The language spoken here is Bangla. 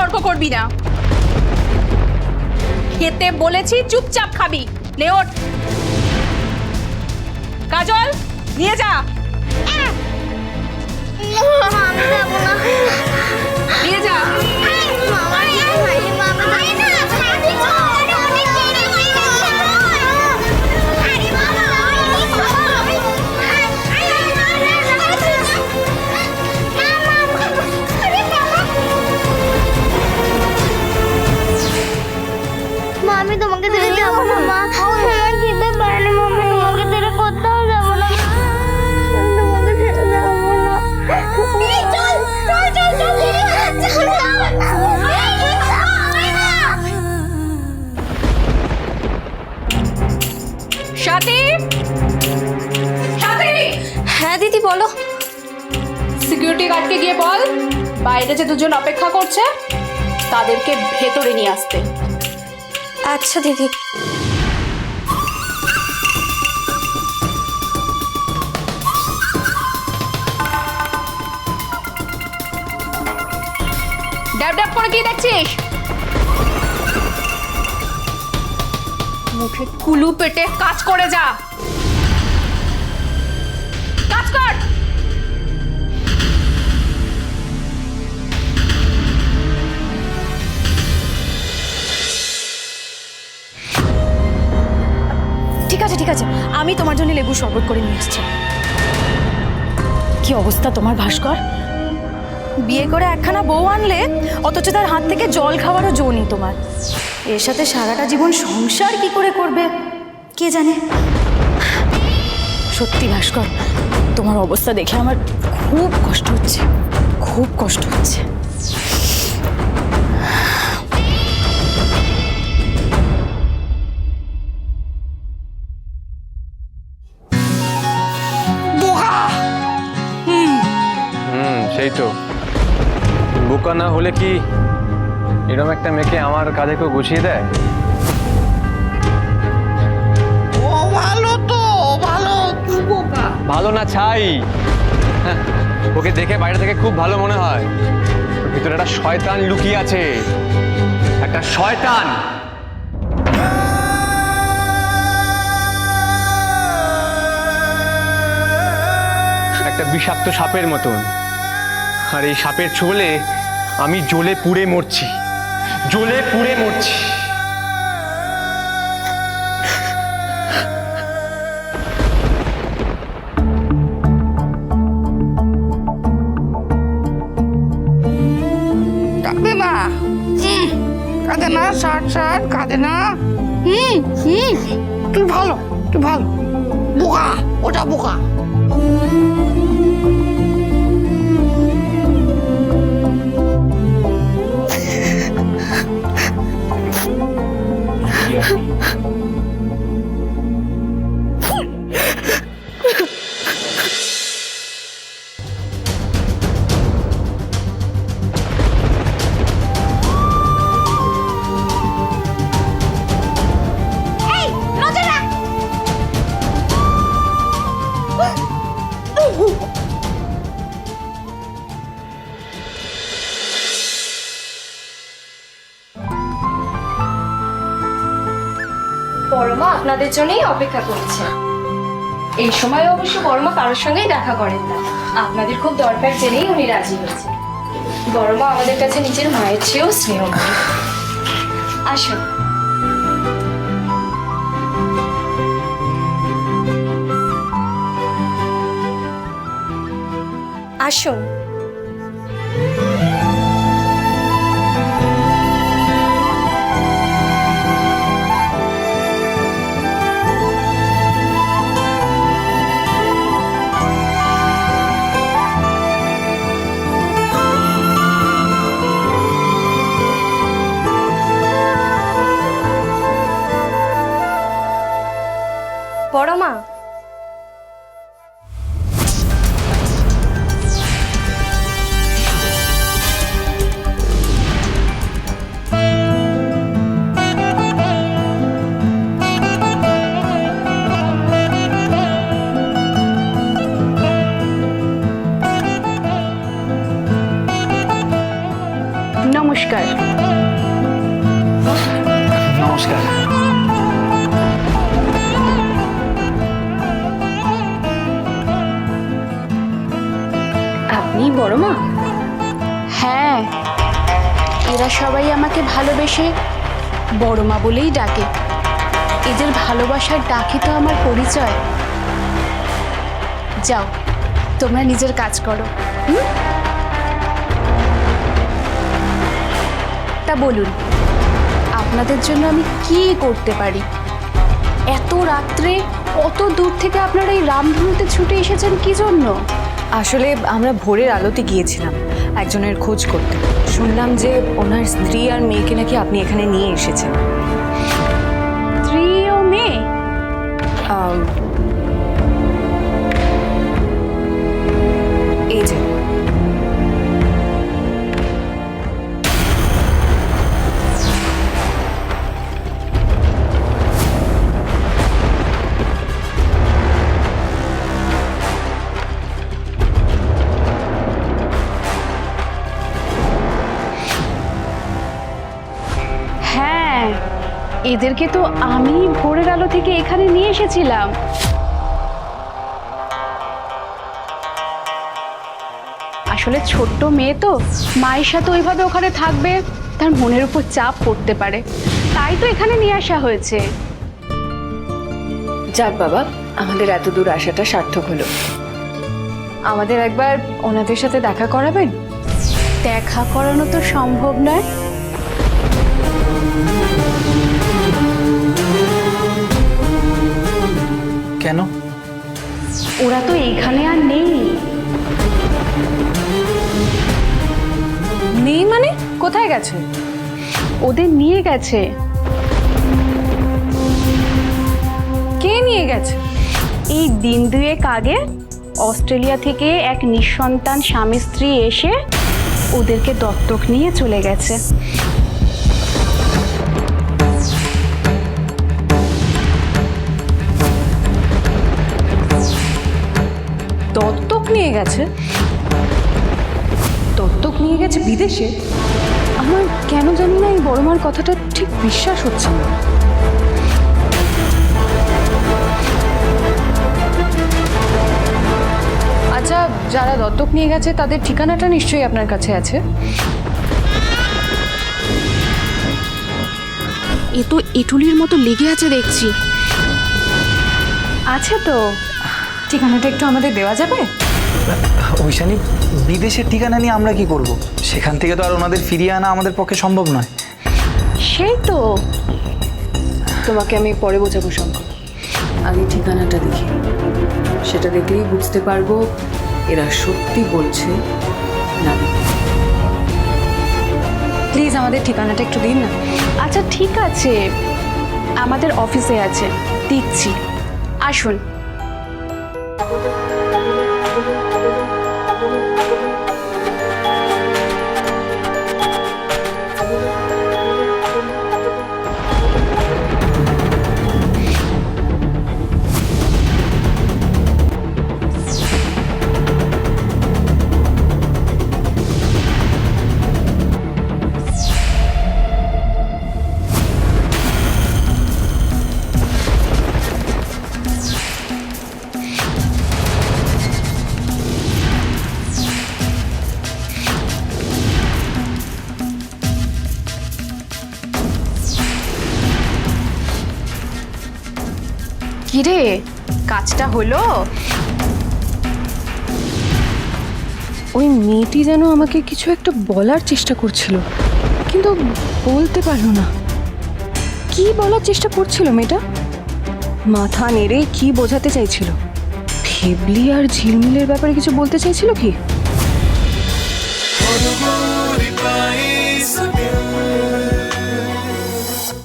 তর্ক করবি না। খেতে বলেছি, চুপচাপ খাবি। নে ওঠ। কাজল নিয়ে যা। নিয়ে যা। আমি তোমাকে ছেড়ে যাবো না মা, আমার খেতে পারেনি মাম্মি, তোমাকে ছেড়ে কোথাও যাবো না, তোমাকে ছেড়ে যাবো না। চল চল চল চল সাথী, সাথী। হ্যাঁ দিদি বলো। সিকিউরিটি গার্ডকে গিয়ে বল বাইরে যে দুজন অপেক্ষা করছে তাদেরকে ভেতরে নিয়ে আসতে। আচ্ছা দিদি। ড্যাব ড্যাব করে কি দেখছিস? মুখে কুলু পেটে কাজ করে যা। কাজ কর। ঠিক আছে ঠিক আছে, আমি তোমার জন্য লেবু শরবত করে নিয়ে এসেছি। কি অবস্থা তোমার ভাস্কর? বিয়ে করে একখানা বউ আনলে অথচ তার হাত থেকে জল খাওয়ারও জো নেই তোমার। এর সাথে সারাটা জীবন সংসার কি করে করবে কে জানে। সত্যি ভাস্কর, তোমার অবস্থা দেখে আমার খুব কষ্ট হচ্ছে, খুব কষ্ট হচ্ছে। সেই তো, বোকা না হলে কি এরকম একটা মেয়েকে আমার কাঁধে কেউ গুছিয়ে দেয়? ও ভালো তো, ভালো, তুই বোকা। ভালো না ছাই। হ্যাঁ, ওকে দেখে বাইরে থেকে খুব ভালো মনে হয়, ওর ভিতরে একটা শয়তান লুকিয়ে আছে, একটা শয়তান। একটা বিষাক্ত সাপের মতন। আর এই সাপের ছোবলে আমি জ্বলে পুড়ে মরছি, জ্বলে পুড়ে মরছি। কাঁদে না, কাঁদে না, ষাট ষাট কাঁদে না। তুই ভালো, তুই ভালো। বোকা, ওটা বোকা। বড়মা আপনাদের জন্যই অপেক্ষা করছে। এই সময় অবশ্য বড়মা কারোর সঙ্গেই দেখা করেন না, আপনাদের খুব দরকার জেনেই উনি রাজি হয়েছে। বড়মা আমাদের কাছে নিজের মায়ের চেয়েও স্নেহ করে। আসুন। আসুন। বড়মা, নমস্কার। নমস্কার। আপনি বড় মা? হ্যাঁ, এরা সবাই আমাকে ভালোবেসে বড় মা বলেই ডাকে। এদের ভালোবাসার ডাকে তো আমার পরিচয়। যাও, তোমরা নিজের কাজ করো। তা বলুন, আপনাদের জন্য আমি কি করতে পারি? এত রাত্রে কত দূর থেকে আপনারা এই রামধনুতে ছুটে এসেছেন কি জন্য? আসলে আমরা ভোরের আলোতে গিয়েছিলাম একজনের খোঁজ করতে। শুনলাম যে ওনার স্ত্রী আর মেয়েকে নাকি আপনি এখানে নিয়ে এসেছেন। স্ত্রী ও মেয়ে? এই যে হ্যাঁ, এদেরকে তো আমি ভোরের আলো থেকে এখানে নিয়ে এসেছিলাম। আসলে ছোট্ট মেয়ে তো, মায়ের সাথে ওইভাবে ওখানে থাকবে, তার মনের উপর চাপ পড়তে পারে, তাই তো এখানে নিয়ে আসা হয়েছে। যাক বাবা, আমাদের এত দূর আসাটা সার্থক হলো। আমাদের একবার ওনাদের সাথে দেখা করাবেন? দেখা করানো তো সম্ভব নয়। কেন? ওরা তো এইখানে আর নেই। নেই মানে? কোথায় গেছে? ওদের নিয়ে গেছে। কে নিয়ে গেছে? এই দিন দুয়েক আগে অস্ট্রেলিয়া থেকে এক নিঃসন্তান স্বামী স্ত্রী এসে ওদেরকে দত্তক নিয়ে চলে গেছে। দত্তক নিয়ে গেছে? দত্তক নিয়ে গেছে বিদেশে? আমার কেন জানি না এই বড়মার কথাটা ঠিক বিশ্বাস হচ্ছে না। আচ্ছা, যারা দত্তক নিয়ে গেছে তাদের ঠিকানাটা নিশ্চয়ই আপনার কাছে আছে। এ তো এটুলির মতো লেগে আছে দেখছি। আছে তো, ঠিকানাটা একটু আমাদের দেওয়া যাবে? ঐশানী, বিদেশের ঠিকানা নিয়ে আমরা কি করব? সেখান থেকে তো আর ওনাদের ফিরিয়ে আনা আমাদের পক্ষে সম্ভব নয়। সেই তো। তোমাকে আমি পরে বোঝাবো শঙ্কর, আগে ঠিকানাটা দেখি। সেটা দেখলেই বুঝতে পারবো এরা সত্যি বলছে না। প্লিজ আমাদের ঠিকানাটা একটু দিন না। আচ্ছা ঠিক আছে, আমাদের অফিসে আছে, দিচ্ছি। আসুন। কিরে, কাজটা হলো? ওই মেয়েটি যেন আমাকে কিছু একটা বলার চেষ্টা করছিল, কিন্তু বলতে পারলো না। কি বলার চেষ্টা করছিল মেয়েটা? মাথা নেড়ে কি বোঝাতে চাইছিল? ফেবলি আর ঝিলমিলের ব্যাপারে কিছু বলতে চাইছিল কি?